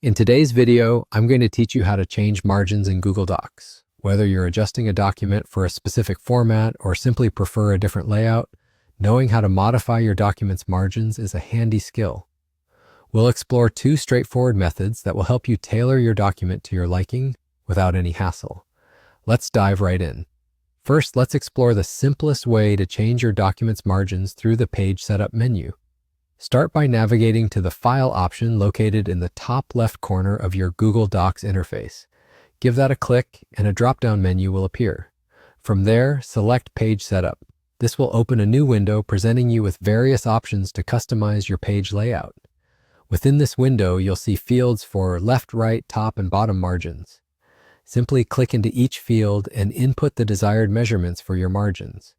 In today's video, I'm going to teach you how to change margins in Google Docs. Whether you're adjusting a document for a specific format or simply prefer a different layout, knowing how to modify your document's margins is a handy skill. We'll explore two straightforward methods that will help you tailor your document to your liking without any hassle. Let's dive right in. First, let's explore the simplest way to change your document's margins through the Page Setup menu. Start by navigating to the File option located in the top left corner of your Google Docs interface. Give that a click and a drop-down menu will appear. From there, select Page Setup. This will open a new window presenting you with various options to customize your page layout. Within this window, you'll see fields for left, right, top, and bottom margins. Simply click into each field and input the desired measurements for your margins.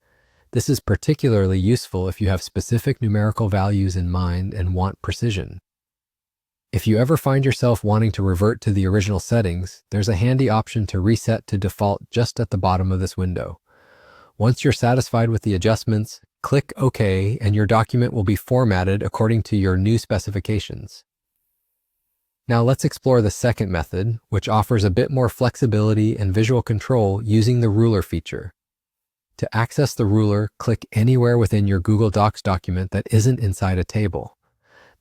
This is particularly useful if you have specific numerical values in mind and want precision. If you ever find yourself wanting to revert to the original settings, there's a handy option to reset to default just at the bottom of this window. Once you're satisfied with the adjustments, click OK and your document will be formatted according to your new specifications. Now let's explore the second method, which offers a bit more flexibility and visual control using the ruler feature. To access the ruler, click anywhere within your Google Docs document that isn't inside a table.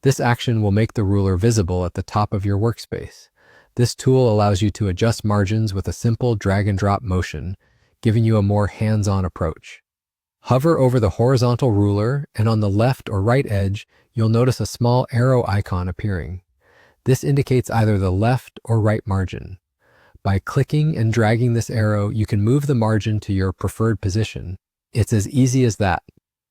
This action will make the ruler visible at the top of your workspace. This tool allows you to adjust margins with a simple drag and drop motion, giving you a more hands-on approach. Hover over the horizontal ruler, and on the left or right edge, you'll notice a small arrow icon appearing. This indicates either the left or right margin. By clicking and dragging this arrow, you can move the margin to your preferred position. It's as easy as that.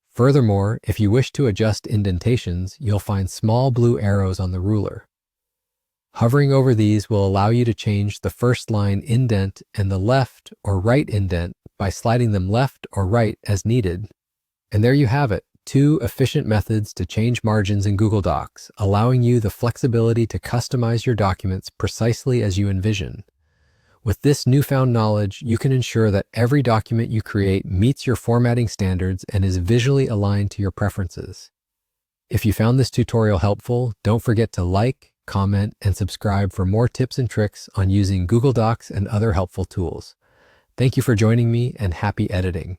Furthermore, if you wish to adjust indentations, you'll find small blue arrows on the ruler. Hovering over these will allow you to change the first line indent and the left or right indent by sliding them left or right as needed. And there you have it, two efficient methods to change margins in Google Docs, allowing you the flexibility to customize your documents precisely as you envision. With this newfound knowledge, you can ensure that every document you create meets your formatting standards and is visually aligned to your preferences. If you found this tutorial helpful, don't forget to like, comment, and subscribe for more tips and tricks on using Google Docs and other helpful tools. Thank you for joining me, and happy editing.